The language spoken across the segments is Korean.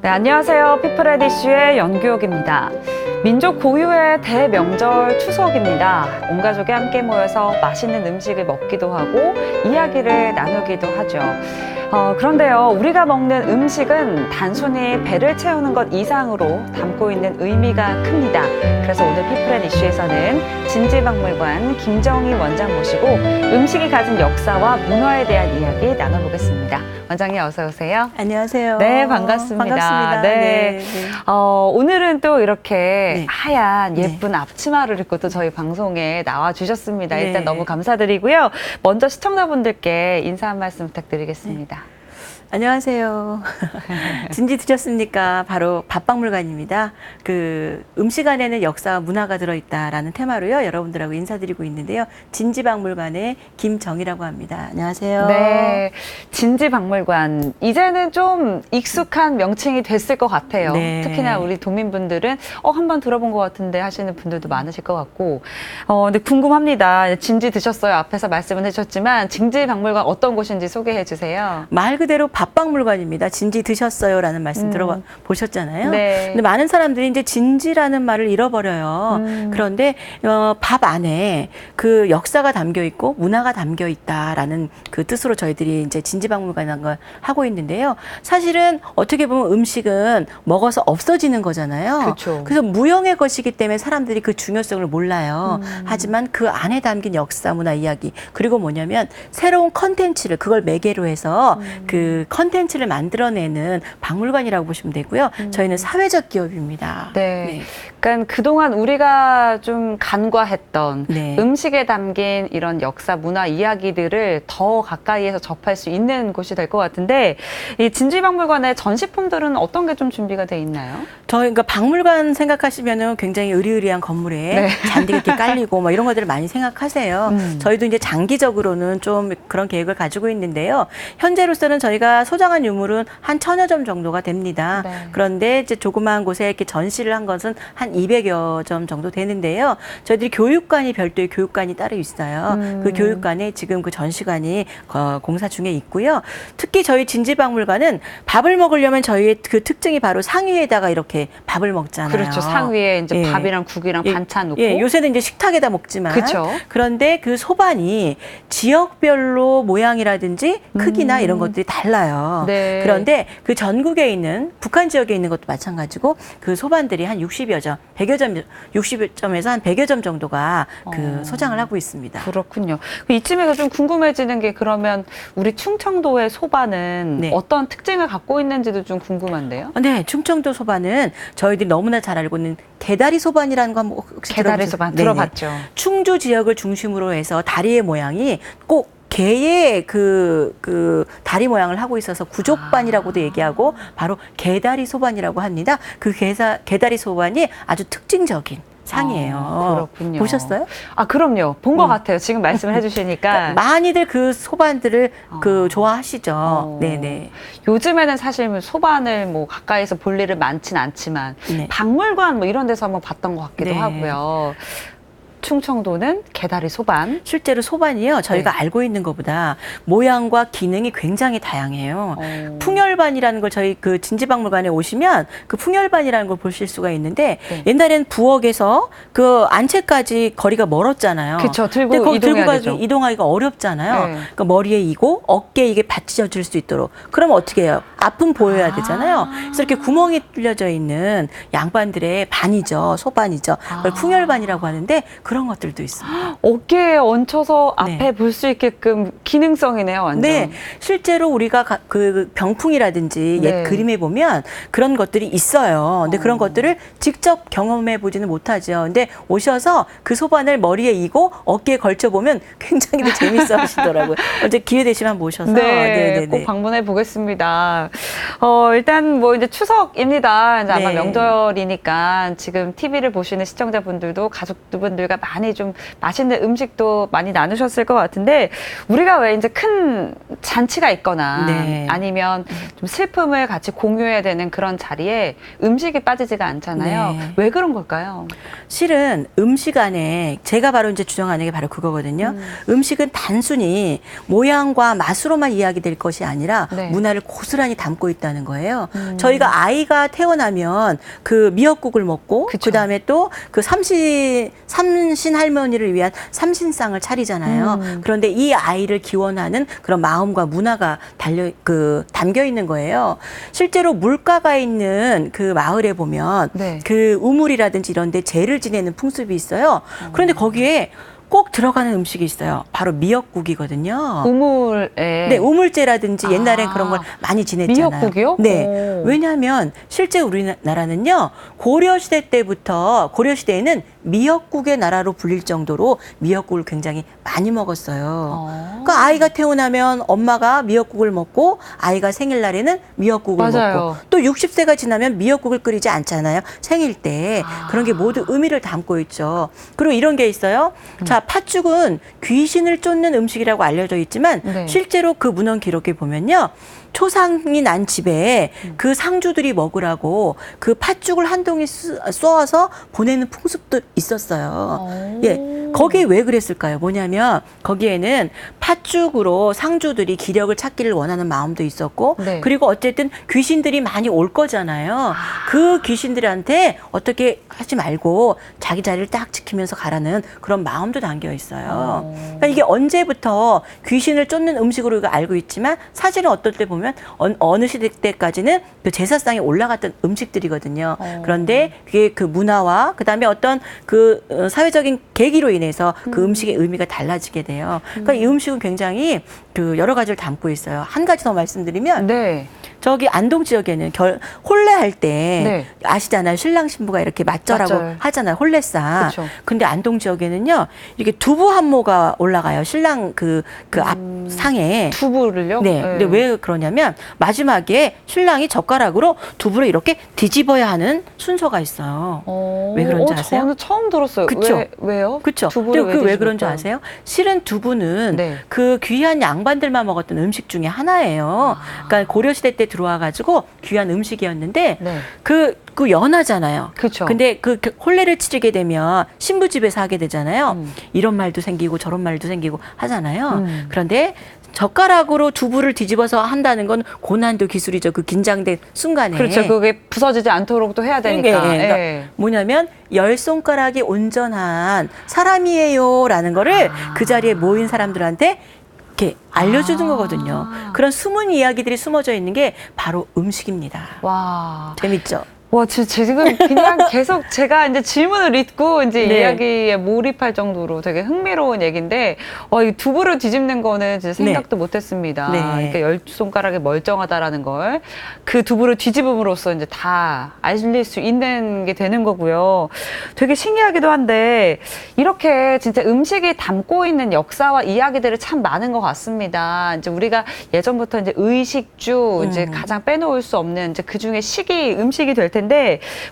네, 안녕하세요. 피플에디슈의 연규옥입니다. 민족 고유의 대명절 추석입니다. 온 가족이 함께 모여서 맛있는 음식을 먹기도 하고 이야기를 나누기도 하죠. 그런데요, 우리가 먹는 음식은 단순히 배를 채우는 것 이상으로 담고 있는 의미가 큽니다. 그래서 오늘 피플앤이슈에서는 진지박물관 김정희 원장 모시고 음식이 가진 역사와 문화에 대한 이야기 나눠보겠습니다. 원장님 어서 오세요. 안녕하세요. 네, 반갑습니다. 반갑습니다. 네. 오늘은 또 이렇게 하얀 네. 예쁜 앞치마를 입고 또 저희 방송에 나와 주셨습니다. 네. 일단 너무 감사드리고요. 먼저 시청자분들께 인사 한 말씀 부탁드리겠습니다. 안녕하세요. 진지 드셨습니까? 바로 밥박물관입니다. 그 음식 안에는 역사와 문화가 들어있다라는 테마로요. 여러분들하고 인사드리고 있는데요. 진지박물관의 김정희라고 합니다. 안녕하세요. 네, 진지박물관. 이제는 좀 익숙한 명칭이 됐을 것 같아요. 네. 특히나 우리 도민분들은 한번 들어본 것 같은데 하시는 분들도 많으실 것 같고. 근데 궁금합니다. 진지 드셨어요? 앞에서 말씀은 해주셨지만 진지박물관 어떤 곳인지 소개해 주세요. 말 그대로 밥박물관입니다. 진지 드셨어요라는 말씀 들어보셨잖아요. 네. 근데 많은 사람들이 이제 진지라는 말을 잃어버려요. 그런데 밥 안에 그 역사가 담겨 있고 문화가 담겨 있다라는 그 뜻으로 저희들이 이제 진지박물관이라는 걸 하고 있는데요. 사실은 어떻게 보면 음식은 먹어서 없어지는 거잖아요. 그렇죠. 그래서 무형의 것이기 때문에 사람들이 그 중요성을 몰라요. 하지만 그 안에 담긴 역사, 문화 이야기 그리고 뭐냐면 새로운 컨텐츠를 그걸 매개로 해서 그 컨텐츠를 만들어내는 박물관이라고 보시면 되고요. 저희는 사회적 기업입니다. 네. 그러니까 그동안 우리가 좀 간과했던 네. 음식에 담긴 이런 역사, 문화 이야기들을 더 가까이에서 접할 수 있는 곳이 될 것 같은데 이 진지박물관의 전시품들은 어떤 게 좀 준비가 돼 있나요? 그러니까 박물관 생각하시면은 굉장히 의리의리한 건물에 네. 잔디가 이렇게 깔리고 뭐 이런 것들을 많이 생각하세요. 저희도 이제 장기적으로는 좀 그런 계획을 가지고 있는데요. 현재로서는 저희가 소장한 유물은 한 1000여 점 정도가 됩니다. 네. 그런데 이제 조그마한 곳에 이렇게 전시를 한 것은 한 200여 점 정도 되는데요. 저희들이 교육관이 별도의 교육관이 따로 있어요. 그 교육관에 지금 그 전시관이 공사 중에 있고요. 특히 저희 진지박물관은 밥을 먹으려면 저희의 그 특징이 바로 상위에다가 이렇게 밥을 먹잖아요. 그렇죠. 상위에 이제 예. 밥이랑 국이랑 예, 반찬 놓고. 예, 요새는 이제 식탁에다 먹지만. 그쵸. 그런데 그 소반이 지역별로 모양이라든지 크기나 이런 것들이 달라요. 네. 그런데 그 전국에 있는 북한 지역에 있는 것도 마찬가지고 그 소반들이 한 60여 점, 100여 점, 60점에서 한 100여 점 정도가 그 소장을 하고 있습니다. 그렇군요. 이쯤에서 좀 궁금해지는 게 그러면 우리 충청도의 소반은 네. 어떤 특징을 갖고 있는지도 좀 궁금한데요. 네, 충청도 소반은 저희들이 너무나 잘 알고 있는 개다리 소반이라는 거 한번 혹시 개다리 들어보셨- 소반 네네. 들어봤죠. 충주 지역을 중심으로 해서 다리의 모양이 꼭 개의 그 다리 모양을 하고 있어서 구족반이라고도 얘기하고 바로 개다리 소반이라고 합니다. 그 개다리 소반이 아주 특징적인 상이에요. 그렇군요. 보셨어요? 그럼요. 본 것 같아요. 지금 말씀을 해주시니까. 많이들 그 소반들을 그 좋아하시죠. 네네. 요즘에는 사실 소반을 뭐 가까이서 볼 일은 많진 않지만 네. 박물관 뭐 이런 데서 한번 봤던 것 같기도 네. 하고요. 충청도는 개다리 소반. 실제로 소반이요. 저희가 네. 알고 있는 것보다 모양과 기능이 굉장히 다양해요. 어. 풍열반이라는 걸 저희 그 진지박물관에 오시면 그 풍열반이라는 걸 보실 수가 있는데 네. 옛날에는 부엌에서 그 안채까지 거리가 멀었잖아요. 그쵸, 들고 근데 그거 이동해야 들고 되죠. 이동하기가 어렵잖아요. 네. 그러니까 머리에 이고 어깨에 이게 받쳐질 수 있도록. 그러면 어떻게 해요? 앞은 보여야 되잖아요. 그래서 이렇게 구멍이 뚫려져 있는 양반들의 반이죠. 소반이죠. 그걸 풍열반이라고 하는데 그런 것들도 있습니다. 어깨에 얹혀서 네. 앞에 볼 수 있게끔 기능성이네요, 완전. 네, 실제로 우리가 그 병풍이라든지 네. 옛 그림에 보면 그런 것들이 있어요. 근데 그런 것들을 직접 경험해 보지는 못하죠. 근데 오셔서 그 소반을 머리에 이고 어깨에 걸쳐 보면 굉장히 재밌어 하시더라고요. 언제 기회 되시면 한번 모셔서. 네, 꼭 방문해 보겠습니다. 일단 뭐 이제 추석입니다. 이제 아마 네. 명절이니까 지금 TV를 보시는 시청자분들도 가족분들과 많이 좀 맛있는 음식도 많이 나누셨을 것 같은데 우리가 왜 이제 큰 잔치가 있거나 네. 아니면 좀 슬픔을 같이 공유해야 되는 그런 자리에 음식이 빠지지가 않잖아요. 네. 왜 그런 걸까요? 실은 음식 안에 제가 바로 이제 주장하는 게 바로 그거거든요. 음식은 단순히 모양과 맛으로만 이야기될 것이 아니라 네. 문화를 고스란히 담고 있다는 거예요. 저희가 아이가 태어나면 그 미역국을 먹고 그쵸. 그다음에 또 그 삼신 할머니를 위한 삼신상을 차리잖아요. 그런데 이 아이를 기원하는 그런 마음과 문화가 담겨 있는 거예요. 실제로 물가가 있는 그 마을에 보면 네. 그 우물이라든지 이런 데 제를 지내는 풍습이 있어요. 그런데 거기에 꼭 들어가는 음식이 있어요. 바로 미역국이거든요. 우물에 네, 우물제라든지 옛날엔 그런 걸 많이 지냈잖아요. 미역국이요? 네. 오. 왜냐하면 실제 우리나라는요, 고려시대 때부터, 고려시대에는 미역국의 나라로 불릴 정도로 미역국을 굉장히 많이 먹었어요. 그러니까 아이가 태어나면 엄마가 미역국을 먹고 아이가 생일날에는 미역국을 맞아요. 먹고 또 60세가 지나면 미역국을 끓이지 않잖아요. 생일 때. 그런 게 모두 의미를 담고 있죠. 그리고 이런 게 있어요. 자, 팥죽은 귀신을 쫓는 음식이라고 알려져 있지만 네. 실제로 그 문헌 기록에 보면요. 초상이 난 집에 그 상주들이 먹으라고 그 팥죽을 한 동이 쏘아서 보내는 풍습도 있었어요. 예. 거기에 왜 그랬을까요? 뭐냐면 거기에는 팥죽으로 상주들이 기력을 찾기를 원하는 마음도 있었고 네. 그리고 어쨌든 귀신들이 많이 올 거잖아요. 그 귀신들한테 어떻게 하지 말고 자기 자리를 딱 지키면서 가라는 그런 마음도 담겨 있어요. 그러니까 이게 언제부터 귀신을 쫓는 음식으로 우리가 알고 있지만 사실은 어떨 때 보면 어느 시대 때까지는 그 제사상에 올라갔던 음식들이거든요. 그런데 그게 그 문화와 그다음에 어떤 그 사회적인 계기로 인해서 그 음식의 의미가 달라지게 돼요. 그러니까 이 음식은 굉장히 그 여러 가지를 담고 있어요. 한 가지 더 말씀드리면 네. 저기 안동 지역에는 혼례할 때 네. 아시잖아요. 신랑 신부가 이렇게 맞절하고 맞절. 하잖아요. 혼례상. 그쵸. 근데 안동 지역에는요. 이렇게 두부 한모가 올라가요. 신랑 그 앞 상에. 두부를요? 네. 근데 왜 그러냐면 마지막에 신랑이 젓가락으로 두부를 이렇게 뒤집어야 하는 순서가 있어요. 왜 그런지 아세요? 저는 처음 들었어요. 그쵸? 왜요? 그렇죠. 두부를 근데 왜 그런 줄 뒤집을까요? 아세요? 실은 두부는 네. 그 귀한 양반들만 먹었던 음식 중에 하나예요. 그러니까 고려 시대 때 들어와 가지고 귀한 음식이었는데 네. 그 연하잖아요. 그쵸. 근데 그 혼례를 치르게 되면 신부 집에서 하게 되잖아요. 이런 말도 생기고 저런 말도 생기고 하잖아요. 그런데 젓가락으로 두부를 뒤집어서 한다는 건 고난도 기술이죠. 그 긴장된 순간에. 그렇죠. 그게 부서지지 않도록 또 해야 되니까. 그러니까 예. 뭐냐면 열 손가락이 온전한 사람이에요라는 거를 그 자리에 모인 사람들한테 이렇게 알려주는 거거든요. 그런 숨은 이야기들이 숨어져 있는 게 바로 음식입니다. 와. 재밌죠? 와, 지금 그냥 계속 제가 이제 질문을 읽고 이제 네. 이야기에 몰입할 정도로 되게 흥미로운 얘기인데, 와, 이 두부를 뒤집는 거는 진짜 생각도 못 했습니다. 네. 그러니까 열 손가락이 멀쩡하다라는 걸 그 두부를 뒤집음으로써 이제 다 알릴 수 있는 게 되는 거고요. 되게 신기하기도 한데, 이렇게 진짜 음식이 담고 있는 역사와 이야기들이 참 많은 것 같습니다. 이제 우리가 예전부터 이제 의식주, 이제 가장 빼놓을 수 없는 이제 그 중에 음식이 될 텐데,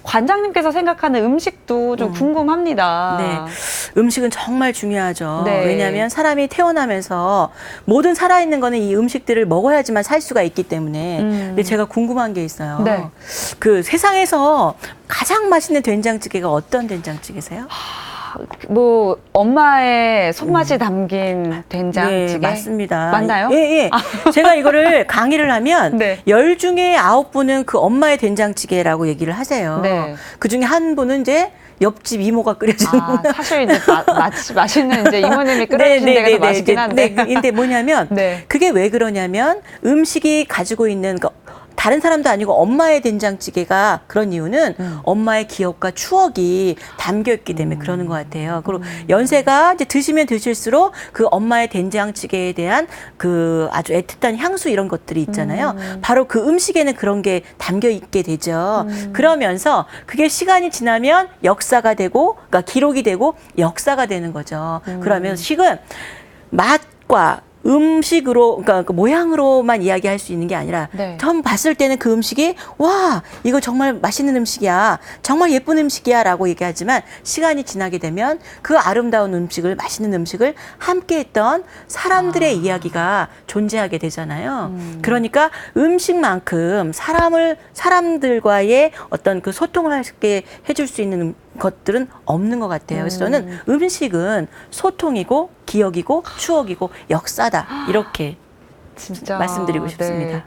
관장님께서 생각하는 음식도 좀 궁금합니다. 네. 음식은 정말 중요하죠. 네. 왜냐하면 사람이 태어나면서 모든 살아있는 거는 이 음식들을 먹어야지만 살 수가 있기 때문에. 근데 제가 궁금한 게 있어요. 네. 그 세상에서 가장 맛있는 된장찌개가 어떤 된장찌개세요? 뭐 엄마의 손맛이 담긴 된장찌개. 네, 맞습니다. 맞나요? 예, 예. 제가 이거를 강의를 하면 네. 10중에 9분은 그 엄마의 된장찌개라고 얘기를 하세요. 네. 그 중에 한 분은 이제 옆집 이모가 끓여주는 사실 이제 맛있는 이제 이모님이 끓여주신 데가 더 맛있긴 한데. 네, 근데 뭐냐면 네. 그게 왜 그러냐면 음식이 가지고 있는 다른 사람도 아니고 엄마의 된장찌개가 그런 이유는 엄마의 기억과 추억이 담겨 있기 때문에 그러는 것 같아요. 그리고 연세가 이제 드시면 드실수록 그 엄마의 된장찌개에 대한 그 아주 애틋한 향수 이런 것들이 있잖아요. 바로 그 음식에는 그런 게 담겨 있게 되죠. 그러면서 그게 시간이 지나면 역사가 되고, 그러니까 기록이 되고 역사가 되는 거죠. 그러면 식은 맛과 음식으로, 그러니까 그 모양으로만 이야기할 수 있는 게 아니라 네. 처음 봤을 때는 그 음식이 와, 이거 정말 맛있는 음식이야, 정말 예쁜 음식이야 라고 얘기하지만 시간이 지나게 되면 그 아름다운 음식을, 맛있는 음식을 함께 했던 사람들의 이야기가 존재하게 되잖아요. 그러니까 음식만큼 사람들과의 어떤 그 소통을 하게 해줄 수 있는 것들은 없는 것 같아요. 그래서 저는 음식은 소통이고 기억이고 추억이고 역사다, 이렇게 진짜 말씀드리고 싶습니다. 네.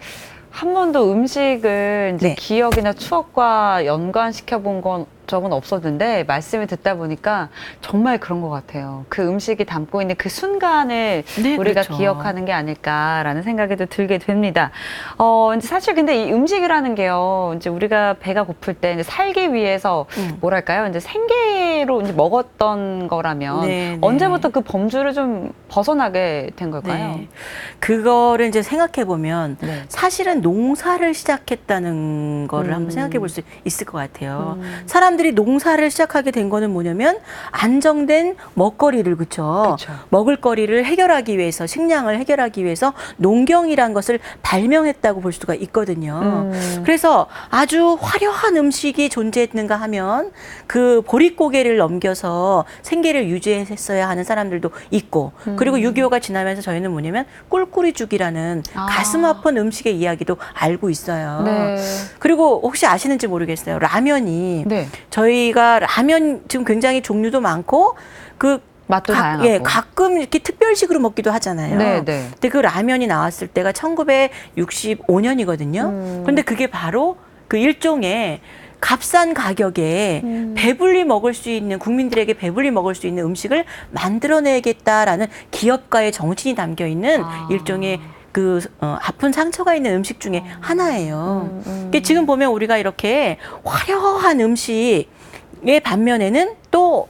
한 번도 음식을 이제 네. 기억이나 추억과 연관시켜 본 건 적은 없었는데 말씀을 듣다 보니까 정말 그런 것 같아요. 그 음식이 담고 있는 그 순간을 네, 우리가 그렇죠. 기억하는 게 아닐까라는 생각이 또 들게 됩니다. 이제 사실 근데 이 음식이라는 게요, 이제 우리가 배가 고플 때 이제 살기 위해서 뭐랄까요, 이제 생계로 이제 먹었던 거라면 네, 네. 언제부터 그 범주를 좀 벗어나게 된 걸까요? 네. 그거를 이제 생각해 보면 네. 사실은 농사를 시작했다는 거를 한번 생각해 볼 수 있을 것 같아요. 사람들이 농사를 시작하게 된 거는 뭐냐면 안정된 먹거리를, 그쵸? 그쵸. 먹을거리를 해결하기 위해서, 식량을 해결하기 위해서 농경이란 것을 발명했다고 볼 수가 있거든요. 그래서 아주 화려한 음식이 존재했는가 하면 그 보릿고개를 넘겨서 생계를 유지했어야 하는 사람들도 있고, 그리고 6.25가 지나면서 저희는 뭐냐면 꿀꿀이죽이라는 가슴 아픈 음식의 이야기도 알고 있어요. 네. 그리고 혹시 아시는지 모르겠어요. 라면이 네. 저희가 라면 지금 굉장히 종류도 많고 그 맛도 다양하고. 예, 가끔 이렇게 특별식으로 먹기도 하잖아요. 네, 네. 근데 그 라면이 나왔을 때가 1965년이거든요. 그런데 그게 바로 그 일종의 값싼 가격에 배불리 먹을 수 있는, 국민들에게 배불리 먹을 수 있는 음식을 만들어내겠다라는 기업가의 정신이 담겨 있는 일종의 그 아픈 상처가 있는 음식 중에 하나예요. 그러니까 지금 보면 우리가 이렇게 화려한 음식의 반면에는 또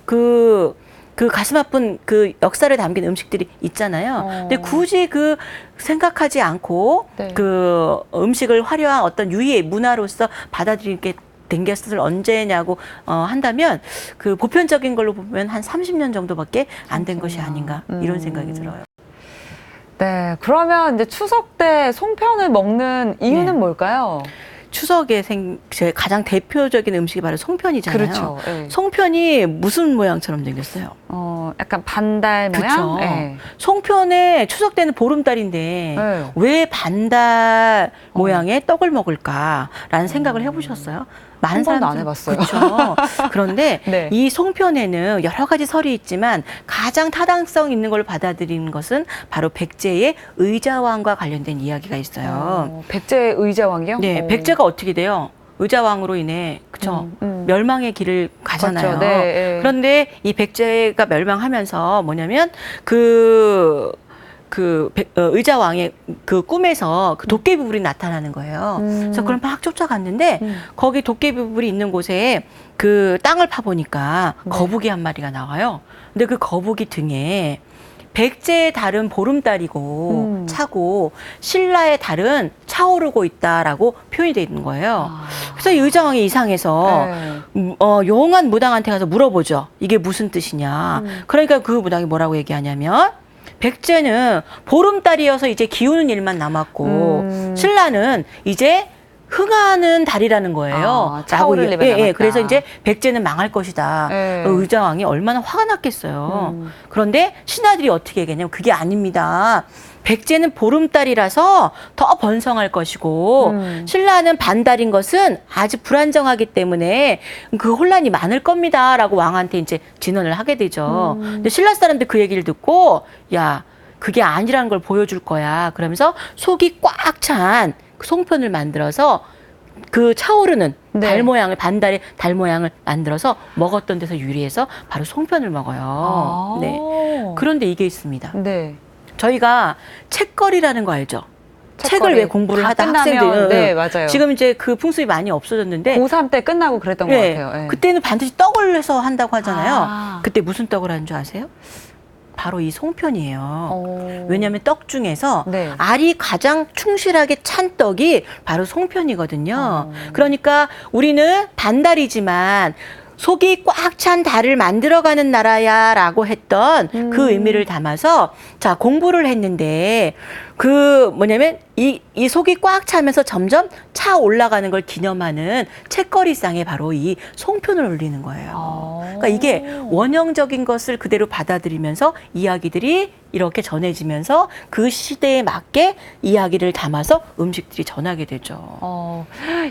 그 가슴 아픈 그 역사를 담긴 음식들이 있잖아요. 근데 굳이 그 생각하지 않고 네. 그 음식을 화려한 어떤 유희의 문화로서 받아들이게 된 것을 언제냐고 한다면 그 보편적인 걸로 보면 한 30년 정도밖에 안 된 것이 아닌가, 이런 생각이 들어요. 네, 그러면 이제 추석 때 송편을 먹는 이유는 네. 뭘까요? 추석에 제 가장 대표적인 음식이 바로 송편이잖아요. 그렇죠. 네. 송편이 무슨 모양처럼 생겼어요? 약간 반달 모양? 그렇죠. 네. 송편에 추석 때는 보름달인데 네. 왜 반달 모양의 떡을 먹을까라는 생각을 해보셨어요? 한 번도 안 해봤어요. 그렇죠. 그런데 네. 이 송편에는 여러 가지 설이 있지만 가장 타당성 있는 걸 받아들이는 것은 바로 백제의 의자왕과 관련된 이야기가 있어요. 백제 의자왕이요? 네, 백제가 어떻게 돼요? 의자왕으로 인해, 그쵸? 멸망의 길을 가잖아요. 그렇죠. 네, 네. 그런데 이 백제가 멸망하면서 뭐냐면 의자왕의 그 꿈에서 그 도깨비불이 나타나는 거예요. 그래서 그걸 막 쫓아갔는데 거기 도깨비불이 있는 곳에 그 땅을 파보니까 거북이 한 마리가 나와요. 근데 그 거북이 등에 백제의 달은 보름달이고 차고 신라의 달은 차오르고 있다라고 표현이 되어 있는 거예요. 그래서 이 의자왕이 이상해서 용한 무당한테 가서 물어보죠. 이게 무슨 뜻이냐. 그러니까 그 무당이 뭐라고 얘기하냐면 백제는 보름달이어서 이제 기우는 일만 남았고 신라는 이제 흥하는 달이라는 거예요. 차오를 일만 남았다. 그래서 이제 백제는 망할 것이다. 네. 의자왕이 얼마나 화가 났겠어요. 그런데 신하들이 어떻게 얘기했냐면 그게 아닙니다. 백제는 보름달이라서 더 번성할 것이고 신라는 반달인 것은 아직 불안정하기 때문에 그 혼란이 많을 겁니다라고 왕한테 이제 진언을 하게 되죠. 근데 신라 사람들 그 얘기를 듣고 야, 그게 아니라는 걸 보여줄 거야. 그러면서 속이 꽉 찬 송편을 만들어서 그 차오르는 달 모양을, 반달의 달 모양을 만들어서 먹었던 데서 유래해서 바로 송편을 먹어요. 네. 그런데 이게 있습니다. 네. 저희가 책거리라는 거 알죠? 책을 왜 공부를 하다 학생들. 네, 맞아요. 지금 이제 그 풍습이 많이 없어졌는데. 고3 때 끝나고 그랬던 것 같아요. 네. 그때는 반드시 떡을 해서 한다고 하잖아요. 그때 무슨 떡을 하는 줄 아세요? 바로 이 송편이에요. 왜냐하면 떡 중에서 알이 가장 충실하게 찬 떡이 바로 송편이거든요. 그러니까 우리는 반달이지만 속이 꽉 찬 달을 만들어가는 나라야라고 했던 그 의미를 담아서 자 공부를 했는데 그 뭐냐면 이 속이 꽉 차면서 점점 차 올라가는 걸 기념하는 책거리상에 바로 이 송편을 올리는 거예요. 그러니까 이게 원형적인 것을 그대로 받아들이면서 이야기들이 이렇게 전해지면서 그 시대에 맞게 이야기를 담아서 음식들이 전하게 되죠.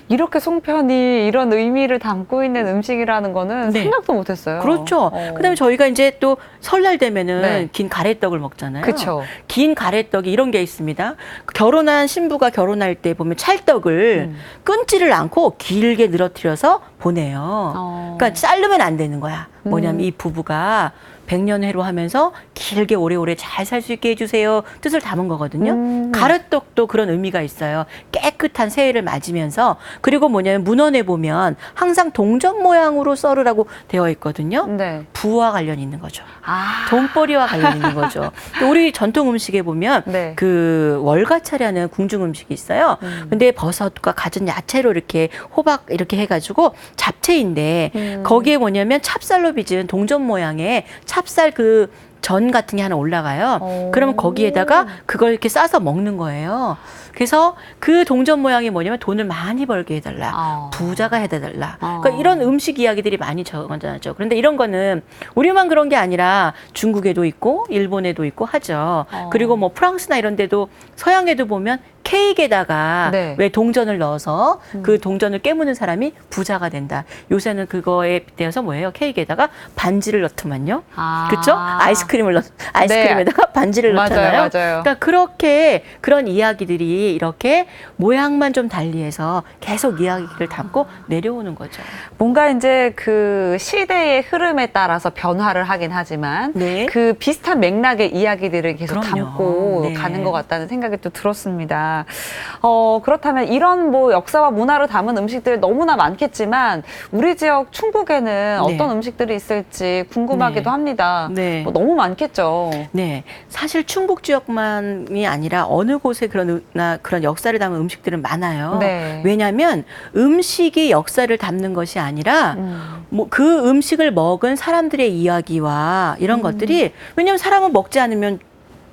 이렇게 송편이 이런 의미를 담고 있는 음식이라는 거는 네. 생각도 못했어요. 그렇죠. 그다음에 저희가 이제 또 설날 되면은 네. 긴 가래떡을 먹잖아요. 그쵸. 긴 가래떡이 이런 게 있습니다. 결혼한 신부가 결혼할 때 보면 찰떡을 끊지를 않고 길게 늘어뜨려서 보내요. 그러니까 자르면 안 되는 거야. 뭐냐면 이 부부가 백년회로 하면서 길게 오래오래 잘 살 수 있게 해주세요. 뜻을 담은 거거든요. 가래떡도 그런 의미가 있어요. 깨끗한 새해를 맞으면서. 그리고 뭐냐면 문헌에 보면 항상 동전 모양으로 썰으라고 되어 있거든요. 네. 부와 관련이 있는 거죠. 아. 돈벌이와 관련이 있는 거죠. 또 우리 전통 음식에 보면 네. 그 월가차라는 궁중 음식이 있어요. 근데 버섯과 갖은 야채로 이렇게 호박 이렇게 해가지고 잡채인데 거기에 뭐냐면 찹쌀로 빚은 동전 모양의 찹쌀 그 전 같은 게 하나 올라가요. 그러면 거기에다가 그걸 이렇게 싸서 먹는 거예요. 그래서 그 동전 모양이 뭐냐면 돈을 많이 벌게 해달라. 부자가 해달라. 그러니까 이런 음식 이야기들이 많이 적어놨죠. 그런데 이런 거는 우리만 그런 게 아니라 중국에도 있고 일본에도 있고 하죠. 그리고 뭐 프랑스나 이런 데도 서양에도 보면 케이크에다가 네. 왜 동전을 넣어서 그 동전을 깨무는 사람이 부자가 된다. 요새는 그거에 대해서 뭐예요? 케이크에다가 반지를 넣더만요. 그렇죠? 아이스크림에다가 반지를 맞아요, 넣잖아요. 맞아요. 그러니까 그렇게 그런 이야기들이 이렇게 모양만 좀 달리해서 계속 이야기를 담고 내려오는 거죠. 뭔가 이제 그 시대의 흐름에 따라서 변화를 하긴 하지만 네. 그 비슷한 맥락의 이야기들을 계속 그럼요. 담고 네. 가는 것 같다는 생각이 또 들었습니다. 그렇다면 이런 뭐 역사와 문화를 담은 음식들 너무나 많겠지만 우리 지역 충북에는 네. 어떤 음식들이 있을지 궁금하기도 네. 합니다. 네. 뭐 너무 많겠죠. 네, 사실 충북 지역만이 아니라 어느 곳에 그런 역사를 담은 음식들은 많아요. 네. 왜냐하면 음식이 역사를 담는 것이 아니라 뭐 그 음식을 먹은 사람들의 이야기와 이런 것들이 왜냐하면 사람은 먹지 않으면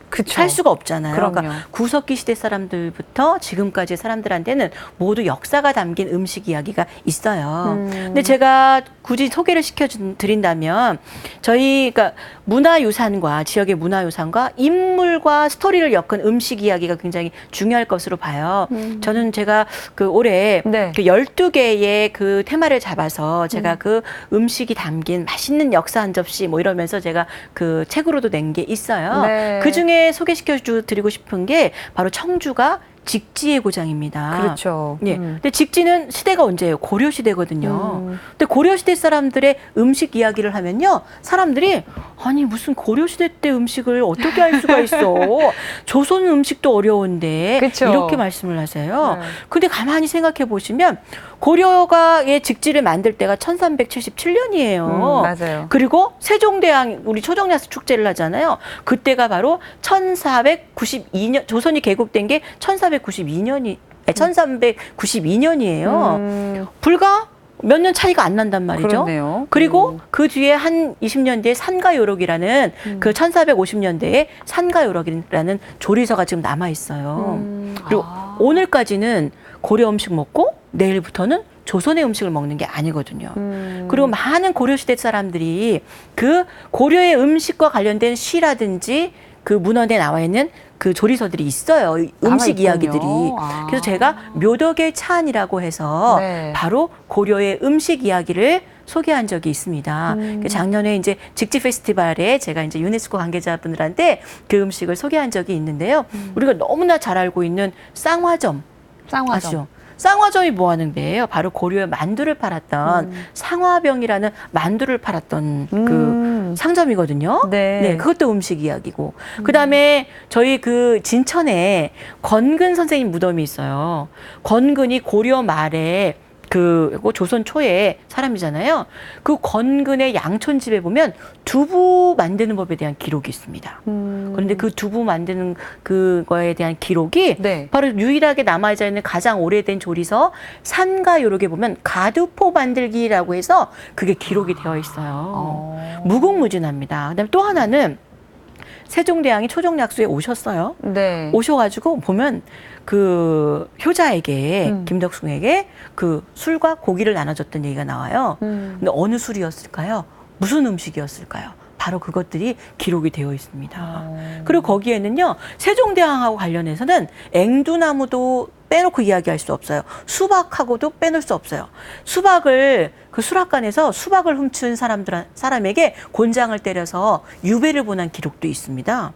그쵸. 살 수가 없잖아요. 그럼요. 그러니까 구석기 시대 사람들부터 지금까지 사람들한테는 모두 역사가 담긴 음식 이야기가 있어요. 근데 제가 굳이 소개를 시켜드린다면 저희 그러니까 문화유산과 지역의 문화유산과 인물과 스토리를 엮은 음식 이야기가 굉장히 중요할 것으로 봐요. 저는 제가 그 올해 네. 그 12개의 그 테마를 잡아서 제가 그 음식이 담긴 맛있는 역사 한 접시 뭐 이러면서 제가 그 책으로도 낸 게 있어요. 네. 그 중에 소개시켜 드리고 싶은 게 바로 청주가 직지의 고장입니다. 그렇죠. 예. 근데 직지는 시대가 언제예요? 고려 시대거든요. 근데 고려 시대 사람들의 음식 이야기를 하면요, 사람들이 아니 무슨 고려 시대 때 음식을 어떻게 할 수가 있어? 조선 음식도 어려운데 그쵸. 이렇게 말씀을 하세요. 네. 근데 가만히 생각해 보시면 고려가의 직지를 만들 때가 1377년이에요. 맞아요. 그리고 세종대왕 우리 초정야수 축제를 하잖아요. 그때가 바로 1492년 조선이 개국된 게 1392년이에요. 불과 몇 년 차이가 안 난단 말이죠. 그렇네요. 그리고 그 뒤에 한 20년 뒤에 산가요록이라는 그 1450년대에 산가요록이라는 조리서가 지금 남아 있어요. 그리고 오늘까지는 고려 음식 먹고 내일부터는 조선의 음식을 먹는 게 아니거든요. 그리고 많은 고려시대 사람들이 그 고려의 음식과 관련된 시라든지 그 문헌에 나와 있는 그 조리서들이 있어요. 음식 이야기들이. 그래서 제가 묘덕의 차안이라고 해서 네. 바로 고려의 음식 이야기를 소개한 적이 있습니다. 작년에 이제 직지 페스티벌에 제가 이제 유네스코 관계자분들한테 그 음식을 소개한 적이 있는데요. 우리가 너무나 잘 알고 있는 쌍화점. 아시죠? 쌍화점이 뭐 하는 데예요? 바로 고려의 만두를 팔았던 상화병이라는 만두를 팔았던 그 상점이거든요. 네. 그것도 음식 이야기고. 그다음에 저희 그 진천에 권근 선생님 무덤이 있어요. 권근이 고려 말에 그리고 조선 초에 사람이잖아요. 그 건근의 양촌집에 보면 두부 만드는 법에 대한 기록이 있습니다. 그런데 그 두부 만드는 그거에 대한 기록이 네. 바로 유일하게 남아져 있는 가장 오래된 조리서 산가 요록에 보면 가두포 만들기라고 해서 그게 기록이 되어 있어요. 무궁무진합니다. 그다음에 또 하나는 세종대왕이 초정약수에 오셨어요. 네. 오셔가지고 보면 그 효자에게 김덕숭에게 그 술과 고기를 나눠줬던 얘기가 나와요. 근데 어느 술이었을까요? 무슨 음식이었을까요? 바로 그것들이 기록이 되어 있습니다. 그리고 거기에는요, 세종대왕하고 관련해서는 앵두나무도 빼놓고 이야기할 수 없어요. 수박하고도 빼놓을 수 없어요. 수박을 그 수락관에서 수박을 훔친 사람에게 곤장을 때려서 유배를 보낸 기록도 있습니다.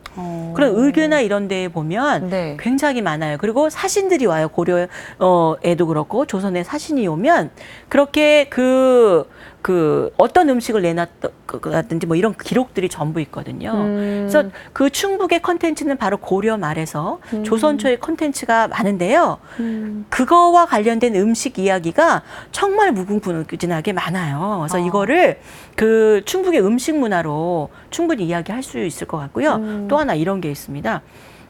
그런 의궤나 이런 데에 보면 네. 굉장히 많아요. 그리고 사신들이 와요. 고려에도 그렇고 조선에 사신이 오면 그렇게 그 어떤 음식을 내놨든지 뭐 이런 기록들이 전부 있거든요. 그래서 그 충북의 컨텐츠는 바로 고려 말에서 조선 초의 컨텐츠가 많은데요. 그거와 관련된 음식 이야기가 정말 무궁무진하게 많아요. 그래서 이거를 그 충북의 음식 문화로 충분히 이야기할 수 있을 것 같고요. 또 하나 이런 게 있습니다.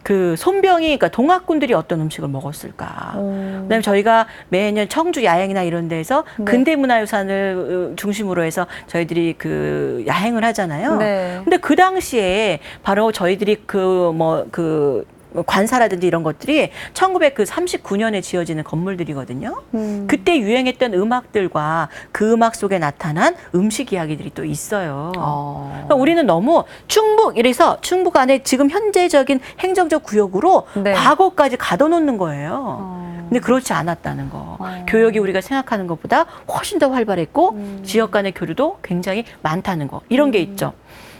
그 손병이, 그러니까 동학군들이 어떤 음식을 먹었을까. 그다음에 저희가 매년 청주 야행이나 이런 데에서 네. 근대문화유산을 중심으로 해서 저희들이 그 야행을 하잖아요. 네. 근데 그 당시에 바로 저희들이 관사라든지 이런 것들이 1939년에 지어지는 건물들이거든요. 그때 유행했던 음악들과 그 음악 속에 나타난 음식 이야기들이 또 있어요. 그러니까 우리는 너무 이래서 충북 안에 지금 현재적인 행정적 구역으로 네. 과거까지 가둬놓는 거예요. 근데 그렇지 않았다는 거. 교역이 우리가 생각하는 것보다 훨씬 더 활발했고 지역 간의 교류도 굉장히 많다는 거. 이런 게 있죠.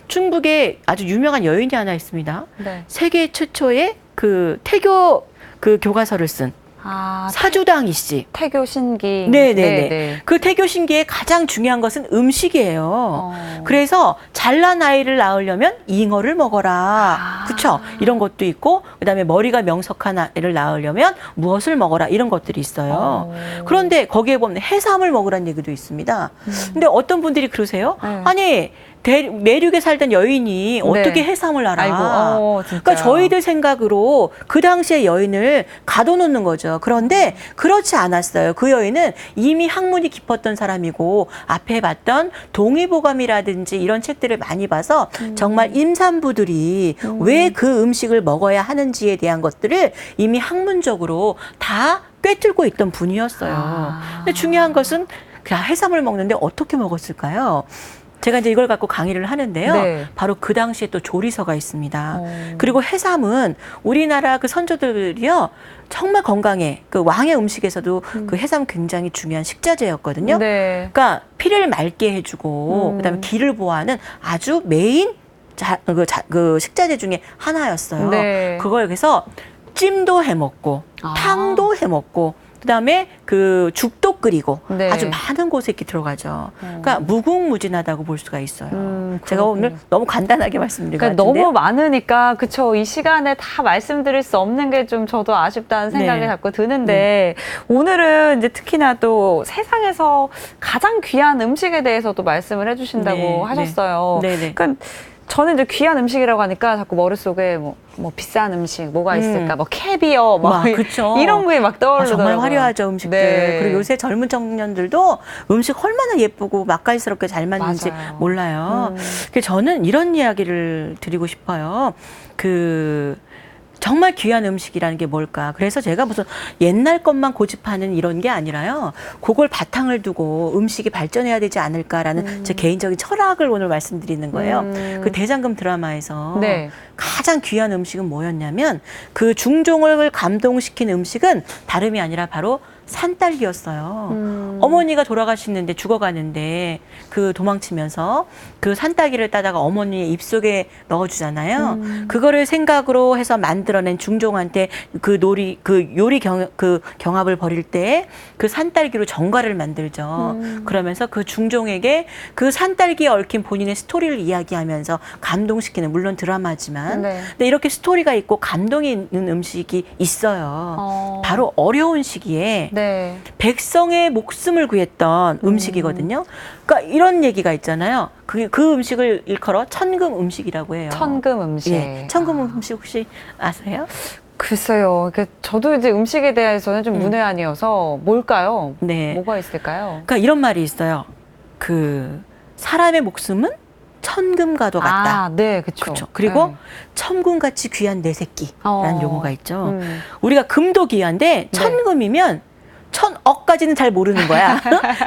충북에 아주 유명한 여인이 하나 있습니다. 네. 세계 최초의 그 태교 그 교과서를 쓴 사주당이 씨. 태교 신기. 네네네. 그 태교 신기의 가장 중요한 것은 음식이에요. 그래서 잘난 아이를 낳으려면 잉어를 먹어라. 그쵸? 이런 것도 있고, 그 다음에 머리가 명석한 아이를 낳으려면 무엇을 먹어라. 이런 것들이 있어요. 그런데 거기에 보면 해삼을 먹으라는 얘기도 있습니다. 근데 어떤 분들이 그러세요? 아니, 내륙에 살던 여인이 어떻게 해삼을 알아? 아이고, 그러니까 저희들 생각으로 그 당시에 여인을 가둬놓는 거죠. 그런데 그렇지 않았어요. 그 여인은 이미 학문이 깊었던 사람이고 앞에 봤던 동의보감이라든지 이런 책들을 많이 봐서 정말 임산부들이 왜 그 음식을 먹어야 하는지에 대한 것들을 이미 학문적으로 다 꿰뚫고 있던 분이었어요. 근데 중요한 것은 그냥 해삼을 먹는데 어떻게 먹었을까요? 제가 이제 이걸 갖고 강의를 하는데요. 네. 바로 그 당시에 또 조리서가 있습니다. 그리고 해삼은 우리나라 그 선조들이요. 정말 건강해. 그 왕의 음식에서도 그 해삼 굉장히 중요한 식자재였거든요. 네. 그러니까 피를 맑게 해주고 그다음에 기를 보호하는 아주 메인 그 식자재 중에 하나였어요. 네. 그걸 그래서 찜도 해먹고 탕도 해먹고 그다음에 그 죽도 끓이고 네. 아주 많은 곳에 이렇게 들어가죠. 그러니까 무궁무진하다고 볼 수가 있어요. 제가 그렇군요. 오늘 너무 간단하게 말씀드린 것 그러니까 같은데요. 너무 많으니까 그쵸. 이 시간에 다 말씀드릴 수 없는 게 좀 저도 아쉽다는 생각이 네. 자꾸 드는데 오늘은 이제 특히나 또 세상에서 가장 귀한 음식에 대해서도 말씀을 해주신다고 네. 하셨어요. 네. 네. 그러니까 저는 이제 귀한 음식이라고 하니까 자꾸 머릿속에 뭐 비싼 음식 뭐가 있을까, 뭐 캐비어, 그쵸. 이런 게 막 떠오르더라고요. 정말 화려하죠, 음식들. 네. 그리고 요새 젊은 청년들도 음식 얼마나 예쁘고 맛깔스럽게 잘 만드는지 맞아요. 몰라요. 그래서 저는 이런 이야기를 드리고 싶어요. 정말 귀한 음식이라는 게 뭘까? 그래서 제가 무슨 옛날 것만 고집하는 이런 게 아니라요. 그걸 바탕을 두고 음식이 발전해야 되지 않을까라는 제 개인적인 철학을 오늘 말씀드리는 거예요. 그 대장금 드라마에서 네. 가장 귀한 음식은 뭐였냐면 그 중종을 감동시킨 음식은 다름이 아니라 바로 산딸기였어요. 어머니가 돌아가시는데 죽어가는데 그 도망치면서 그 산딸기를 따다가 어머니의 입속에 넣어주잖아요. 그거를 생각으로 해서 만들어낸 중종한테 그 요리 경합을 벌일 때 그 산딸기로 정가를 만들죠. 그러면서 그 중종에게 그 산딸기에 얽힌 본인의 스토리를 이야기하면서 감동시키는, 물론 드라마지만 네. 근데 이렇게 스토리가 있고 감동이 있는 음식이 있어요. 바로 어려운 시기에 네. 백성의 목숨을 구했던 음식이거든요. 그러니까 이런 얘기가 있잖아요. 그 음식을 일컬어 천금 음식이라고 해요. 천금 음식. 예, 천금 음식 혹시 아세요? 글쎄요. 저도 이제 음식에 대해서는 좀 문외한이어서 뭘까요? 네. 뭐가 있을까요? 그러니까 이런 말이 있어요. 그 사람의 목숨은 천금과도 같다. 아, 네, 그렇죠. 그렇죠. 그리고 네. 천금같이 귀한 내 새끼라는 용어가 있죠. 음. 우리가 금도 귀한데 천금이면 천억까지는 잘 모르는 거야.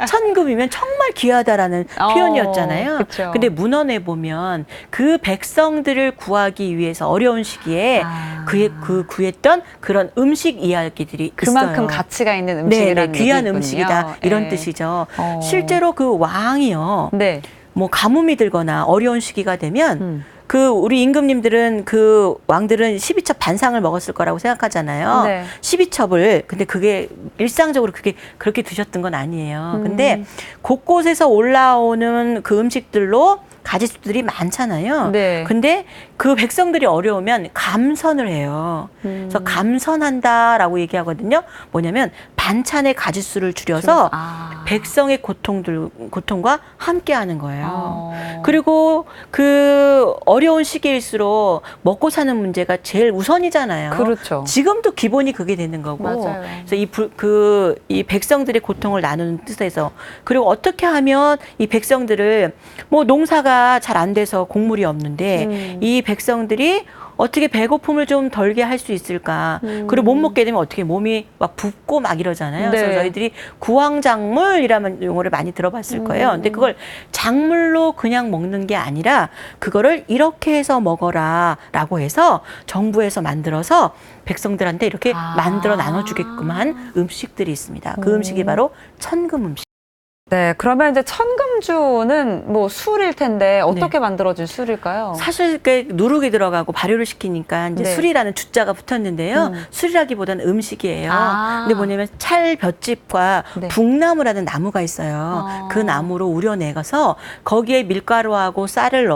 천금이면 정말 귀하다라는 표현이었잖아요. 그쵸. 근데 문헌에 보면 그 백성들을 구하기 위해서 어려운 시기에 그 구했던 그런 음식 이야기들이 그만큼 있어요. 가치가 있는 음식이라는 귀한 얘기군요. 음식이다 이런 네. 뜻이죠. 실제로 그 왕이요. 네. 뭐 가뭄이 들거나 어려운 시기가 되면 그 우리 임금님들은 그 왕들은 12첩 반상을 먹었을 거라고 생각하잖아요. 네. 12첩을 근데 그게 일상적으로 그렇게 드셨던 건 아니에요. 근데 곳곳에서 올라오는 그 음식들로 가짓수들이 많잖아요. 네. 근데 그 백성들이 어려우면 감선을 해요. 그래서 감선한다라고 얘기하거든요. 뭐냐면 반찬의 가짓수를 줄여서 백성의 고통과 함께하는 거예요. 그리고 그 어려운 시기일수록 먹고 사는 문제가 제일 우선이잖아요. 그렇죠. 지금도 기본이 그게 되는 거고. 맞아요. 그래서 이 백성들의 고통을 나누는 뜻에서 그리고 어떻게 하면 이 백성들을 뭐 농사가 잘 안 돼서 곡물이 없는데 이 백성들이 어떻게 배고픔을 좀 덜게 할 수 있을까? 그리고 못 먹게 되면 어떻게 몸이 막 붓고 막 이러잖아요. 네. 그래서 저희들이 구황작물이라는 용어를 많이 들어봤을 거예요. 근데 그걸 작물로 그냥 먹는 게 아니라 그거를 이렇게 해서 먹어라라고 해서 정부에서 만들어서 백성들한테 이렇게 만들어 나눠주게끔 한 음식들이 있습니다. 그 음식이 바로 천금 음식. 네, 그러면 이제 천금주는 뭐 술일 텐데 어떻게 만들어진 술일까요? 사실 그 누룩이 들어가고 발효를 시키니까 이제 네. 술이라는 주자가 붙었는데요. 술이라기보다는 음식이에요. 근데 뭐냐면 찰볏짚과 네. 북나무라는 나무가 있어요. 그 나무로 우려내서 거기에 밀가루하고 쌀을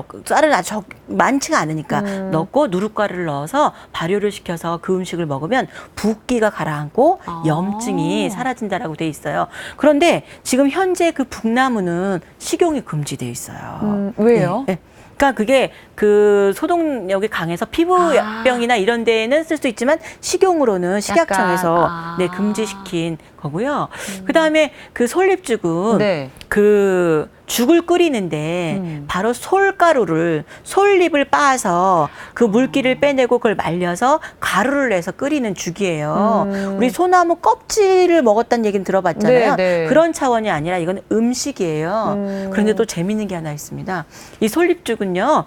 아주 많지가 않으니까 넣고 누룩가루를 넣어서 발효를 시켜서 그 음식을 먹으면 붓기가 가라앉고 염증이 사라진다라고 돼 있어요. 그런데 지금 현재 그 북나무는 식용이 금지되어 있어요. 왜요? 네. 그러니까 그게 그 소독력이 강해서 피부병이나 이런 데에는 쓸 수 있지만 식용으로는 식약청에서 금지시킨 거고요. 그다음에 그 솔잎죽은 네. 그 죽을 끓이는데 바로 솔잎을 빻아서 그 물기를 빼내고 그걸 말려서 가루를 내서 끓이는 죽이에요. 우리 소나무 껍질을 먹었다는 얘기는 들어봤잖아요. 네. 그런 차원이 아니라 이건 음식이에요. 그런데 또 재밌는 게 하나 있습니다. 이 솔잎죽은요.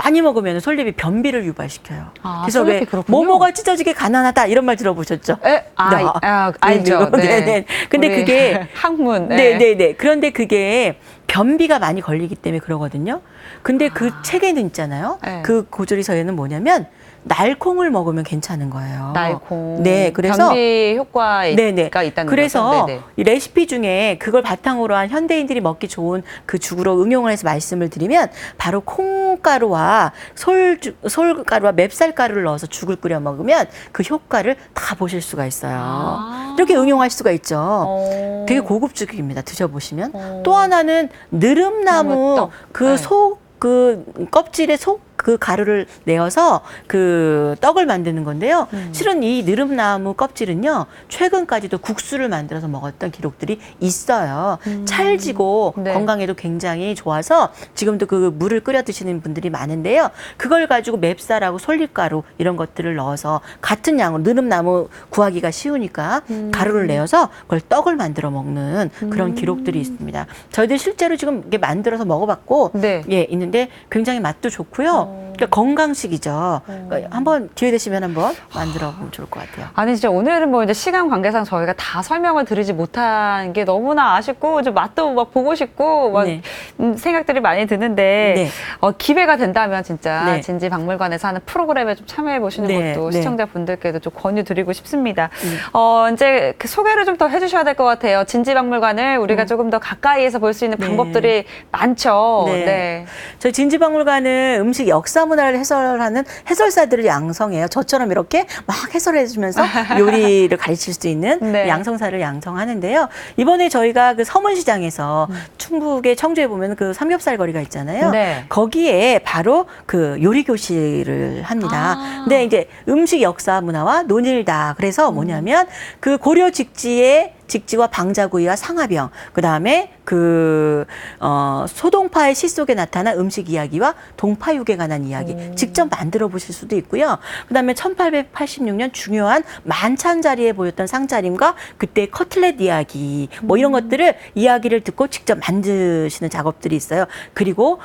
많이 먹으면 솔잎이 변비를 유발시켜요. 그래서 왜 모모가 찢어지게 가난하다 이런 말 들어보셨죠? 알죠. 네. 근데 그게 학문. 네네네. 그런데 그게 변비가 많이 걸리기 때문에 그러거든요. 근데 그 책에는 있잖아요. 그 고조리서에는 뭐냐면 날콩을 먹으면 괜찮은 거예요. 날콩. 네, 그래서 변비 효과가 있다는 그래서 거죠? 이 레시피 중에 그걸 바탕으로 한 현대인들이 먹기 좋은 그 죽으로 응용을 해서 말씀을 드리면 바로 콩가루와 솔가루와 맵쌀가루를 넣어서 죽을 끓여 먹으면 그 효과를 다 보실 수가 있어요. 이렇게 응용할 수가 있죠. 되게 고급 죽입니다. 드셔보시면. 또 하나는 느릅나무 그 껍질에 그 가루를 내어서 그 떡을 만드는 건데요. 실은 이 느릅나무 껍질은요, 최근까지도 국수를 만들어서 먹었던 기록들이 있어요. 찰지고 건강에도 굉장히 좋아서 지금도 그 물을 끓여 드시는 분들이 많은데요. 그걸 가지고 맵쌀하고 솔잎가루 이런 것들을 넣어서 같은 양으로 느릅나무 구하기가 쉬우니까 가루를 내어서 그걸 떡을 만들어 먹는 그런 기록들이 있습니다. 저희들 실제로 지금 이게 만들어서 먹어봤고, 있는데 굉장히 맛도 좋고요. 그러니까 건강식이죠. 그러니까 한번 기회 되시면 한번 만들어 보면 좋을 것 같아요. 아니 진짜 오늘은 뭐 이제 시간 관계상 저희가 다 설명을 드리지 못한 게 너무나 아쉽고 이제 맛도 막 보고 싶고 막 생각들이 많이 드는데 네. 기회가 된다면 진짜 네. 진지박물관에서 하는 프로그램에 좀 참여해 보시는 네, 것도 네. 시청자분들께도 좀 권유드리고 싶습니다. 이제 그 소개를 좀 더 해주셔야 될 것 같아요. 진지박물관을 우리가 조금 더 가까이에서 볼 수 있는 네. 방법들이 많죠. 네. 네. 저희 진지박물관은 음식 역사 문화를 해설하는 해설사들을 양성해요. 저처럼 이렇게 막 해설해주면서 요리를 가르칠 수 있는 네. 양성사를 양성하는데요. 이번에 저희가 그 서문시장에서 충북의 청주에 보면 그 삼겹살 거리가 있잖아요. 네. 거기에 바로 그 요리 교실을 합니다. 근데 이제 음식 역사 문화와 논일다. 그래서 뭐냐면 그 고려 직지와 방자구이와 상하병, 그 다음에 소동파의 시 속에 나타난 음식 이야기와 동파육에 관한 이야기 직접 만들어 보실 수도 있고요. 그 다음에 1886년 중요한 만찬 자리에 보였던 상차림과 그때 커틀렛 이야기, 뭐 이런 것들을 이야기를 듣고 직접 만드시는 작업들이 있어요. 그리고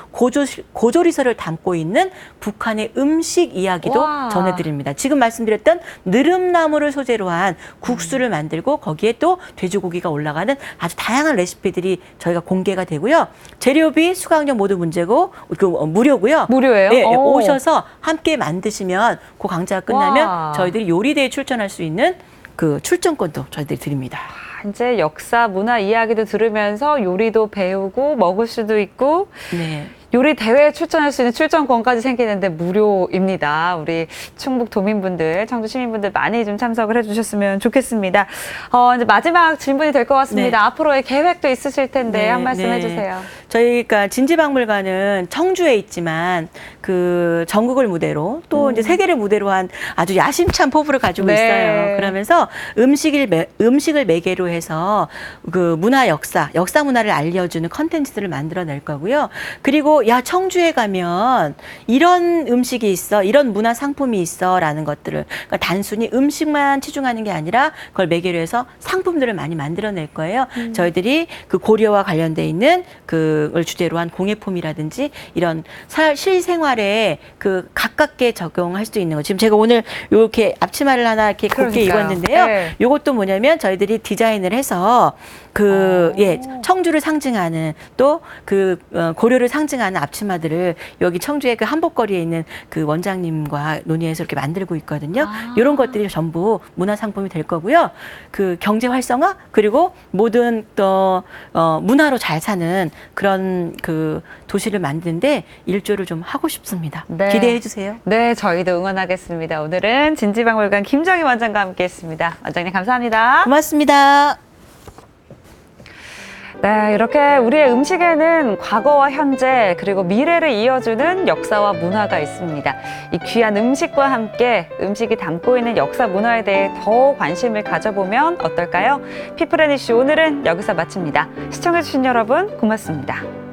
고조리서를 담고 있는 북한의 음식 이야기도 와. 전해드립니다. 지금 말씀드렸던 느릅나무를 소재로 한 국수를 만들고 거기에 또 돼지고기가 올라가는 아주 다양한 레시피들이 저희가 공개가 되고요. 재료비, 수강료 모두 문제고 무료고요. 무료예요? 네, 오. 오셔서 함께 만드시면 그 강좌가 끝나면 와. 저희들이 요리대에 출전할 수 있는 그 출전권도 저희들이 드립니다. 이제 역사, 문화 이야기도 들으면서 요리도 배우고 먹을 수도 있고 네. 요리 대회에 출전할 수 있는 출전권까지 생기는데 무료입니다. 우리 충북 도민분들, 청주 시민분들 많이 좀 참석을 해주셨으면 좋겠습니다. 이제 마지막 질문이 될 것 같습니다. 네. 앞으로의 계획도 있으실 텐데 네, 한 말씀 네. 해주세요. 저희가 진지박물관은 청주에 있지만 그 전국을 무대로 또 이제 세계를 무대로 한 아주 야심찬 포부를 가지고 네. 있어요. 그러면서 음식을 매개로 해서 그 역사 문화를 알려주는 컨텐츠들을 만들어낼 거고요. 그리고 야, 청주에 가면 이런 음식이 있어, 이런 문화 상품이 있어라는 것들을 그러니까 단순히 음식만 치중하는 게 아니라 그걸 매개로 해서 상품들을 많이 만들어낼 거예요. 저희들이 그 고려와 관련돼 있는 그걸 주제로 한 공예품이라든지 이런 실생활에 그 가깝게 적용할 수 있는 거. 지금 제가 오늘 이렇게 앞치마를 하나 이렇게 곱게 그러니까요. 입었는데요. 네. 이것도 뭐냐면 저희들이 디자인을 해서 청주를 상징하는 또 고려를 상징하는 앞치마들을 여기 청주의 그 한복거리에 있는 그 원장님과 논의해서 이렇게 만들고 있거든요. 이런 것들이 전부 문화상품이 될 거고요. 그 경제 활성화 그리고 모든 또 문화로 잘 사는 그런 그 도시를 만드는데 일조를 좀 하고 싶습니다. 네. 기대해 주세요. 네, 저희도 응원하겠습니다. 오늘은 진지박물관 김정희 원장과 함께했습니다. 원장님 감사합니다. 고맙습니다. 네, 이렇게 우리의 음식에는 과거와 현재 그리고 미래를 이어주는 역사와 문화가 있습니다. 이 귀한 음식과 함께 음식이 담고 있는 역사 문화에 대해 더 관심을 가져보면 어떨까요? 피플 앤 이슈 오늘은 여기서 마칩니다. 시청해주신 여러분 고맙습니다.